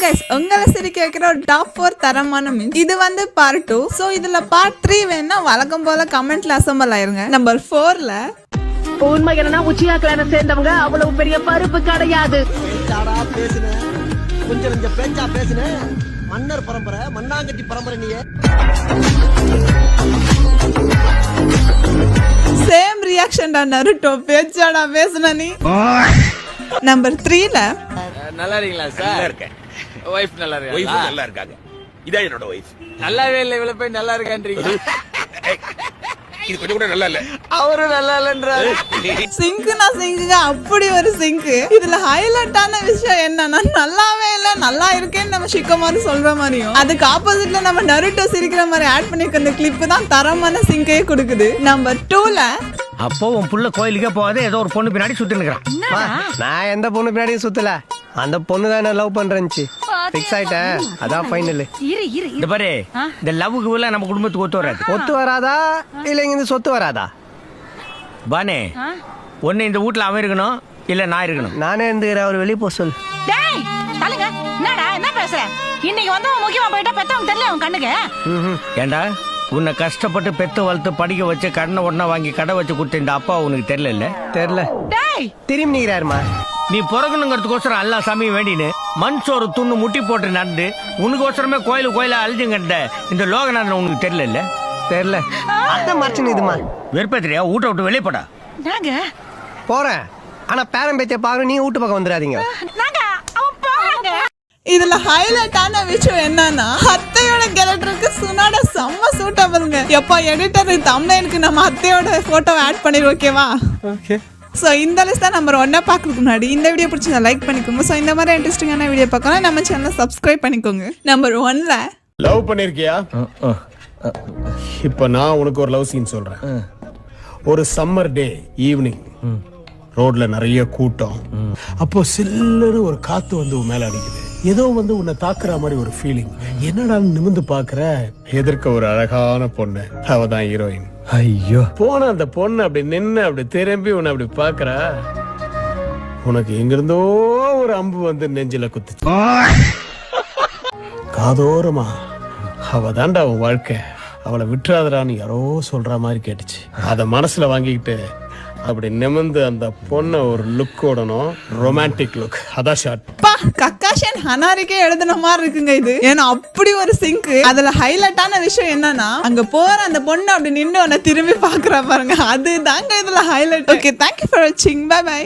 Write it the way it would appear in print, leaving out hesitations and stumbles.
guys, உங்களை சிரிக்க வைக்கிற ஒரு டாப் 4 தரமான மீம்ஸ். இது வந்து பார்ட் 2. சோ இதுல பார்ட் 3 வேணா வழக்கம் போல கமெண்ட்ல அசெம்பிள் ஆயிருங்க. நம்பர் 4ல உண்மை என்னன்னா உச்சியா கிளான சேர்ந்தவங்க அவ்வளவு பெரிய பருப்பு கிடையாது. கொஞ்சம் பேச்சா பேசுன மன்னர் பரம்பரை மண்ணாங்கட்டி பரம்பரை நீ. சேம் ரியாக்ஷன் டா நருட்டோ பேச்சாடா பேசுன நீ. நம்பர் 3ல நல்லா இருக்கீங்களா சார்? நல்லா இருக்கேன். வைஃப் நல்லா இருக்கா? வைஃப் நல்லா இருக்காங்க. இதான் என்னோட வைஃப். நல்லாவே இல்லை, இவ்வளவு போய் நல்லா இருக்கான்றீங்க. இது கொஞ்சம் கூட நல்லா இல்ல. அவரும் நல்லா இல்லன்றாரு. சிங்க்னா சிங்க்குங்க, அப்படி ஒரு சிங்க். இதுல ஹைலைட்டான விஷயம் என்னன்னா நல்லாவே இல்ல நல்லா இருக்கேன்னு நம்ம ஷிக்கமாரு சொல்ற மாதிரியும் அதுக்கு ஆப்போசிட்ல நம்ம நருட்டோ சிரிக்கிற மாதிரி ஆட் பண்ணிக்க அந்த கிளிப் தான் தரமான சிங்கையே கொடுக்குது. நம்பர் 2ல அப்போ உன் புள்ள கோயிலுக்கே போகாத ஏதோ ஒரு பொண்ணு பின்னாடி சுத்தி நிக்கிறான். நான் எந்த பொண்ணு பின்னாடியும் சுத்தல, அந்த பொண்ணு தான் என்ன லவ் பண்றேன்னு பிக்ஸ் ஆயிட்டேன். அதான் ஃபைனல். இந்த பாரு, இந்த லவ்வுக்கு உள்ள நம்ம குடும்பத்துக்கு ஒத்து வராது. ஒத்து வராதா இல்ல இங்க சொத்து வராதா? பானே, ஒண்ணு இந்த வீட்டுல அவன் இருக்கணும், இல்ல நான் இருக்கணும். நானே இருந்துக்கிறேன், அவர் வெளியே போ சொல். டேய் தலங்க, என்னடா என்ன பேசுற? இன்னைக்கு வந்து முக்கியமா போயிட்டா பெத்தவங்க தெரியல உன் கண்ணுக்கு. ஏண்டா, உன்னை கஷ்டப்பட்டு பெத்து வளர்த்து படிக்க வச்சு கடனை ஒன்னா வாங்கி கடை வச்சு கொடுத்த இந்த அப்பா உனக்கு தெரியல? தெரியல. டேய் திரும்பி நிக்கிறாருமா. நீ பிறக்கணுங்கிறதுக்கோசரம் எல்லா சாமியும் வேண்டின்னு மண் சோறு துண்ணு முட்டி போட்டு நடந்து உனக்கோசரமே கோயிலா அழிஞ்சுங்கட்ட இந்த லோகநாதன் உனக்கு தெரியல? தெரியல. அதான் மறைச்சு இதுமா வெறுப்பத்திரியா, வீட்டை விட்டு வெளியே போடா. நாங்க போறேன், ஆனா பேரம் பேச்சை பாக்குற நீ வீட்டு பக்கம் வந்துடாதீங்க. நாங்க அவன் போறாங்க. இதுல ஹைலைட்டான விஷயம் என்னன்னா அத்தையோட கேரக்டருக்கு சுனாட செம்ம சூட்டபிள்ங்க. எப்பா எடிட்டர் தம்ப்நெயிலுக்கு நம்ம அத்தையோட போட்டோவை ஆட் பண்ணிரு, ஓகேவா? ஓகே. ஸோ இந்த லிஸ்ட் தான் நம்பர் 1 பார்க்கறதுக்கு முன்னாடி இந்த வீடியோ பிடிச்சி லைக் பண்ணிக்கோங்க. ஸோ இந்த மாதிரி இன்ட்ரெஸ்டிங்கான வீடியோ பார்க்கணும் நம்ம சேனலை சப்ஸ்கிரைப் பண்ணிக்கோங்க. நம்பர் 1ல லவ் பண்ணிருக்கியா? இப்ப நான் உனக்கு ஒரு லவ் சீன் சொல்றேன். ஒரு சம்மர் டே ஈவினிங், ரோட்ல நிறைய கூட்டம். அப்போ சில்லுன்னு ஒரு காத்து வந்து உன் மேல அடிக்குது. ஏதோ வந்து உன்னை தாக்குற மாதிரி ஒரு ஃபீலிங். என்னடா நிமிந்து பாக்குற, எதிர்க்க ஒரு அழகான பொண்ணு, அவதான் ஹீரோயின். ஐயோ. போன அந்த பொண்ணு அப்படி நின்னு அப்படி திரும்பி உன்னை அப்படி பாக்குற, உனக்கு எங்கிருந்தோ ஒரு அம்பு வந்து நெஞ்சில குத்துச்சு. காதோரமா அவதான்டா உன் வாழ்க்கை, அவளை விட்டுறாதரான்னு யாரோ சொல்ற மாதிரி கேட்டுச்சு. அத மனசுல வாங்கிக்கிட்டு அப்படி நிமிந்து அந்த பொண்ண ஒரு லுக் ஓடணும், ரொமான்டிக் லுக். அதான் ஷாட். கக்காஷன் ஹனாரிக்கே எழுதுன மாதிரி இருக்குங்க இது. ஏன்னா அப்படி ஒரு சிங்க். அதுல ஹைலைட்டான விஷயம் என்னன்னா அங்க போற அந்த பொண்ணு அப்படி நின்று உன்னை திரும்பி பாக்குறா பாருங்க, அது தாங்க இதுல ஹைலைட். ஓகே, தேங்க்யூ ஃபார் வாட்சிங். Bye by.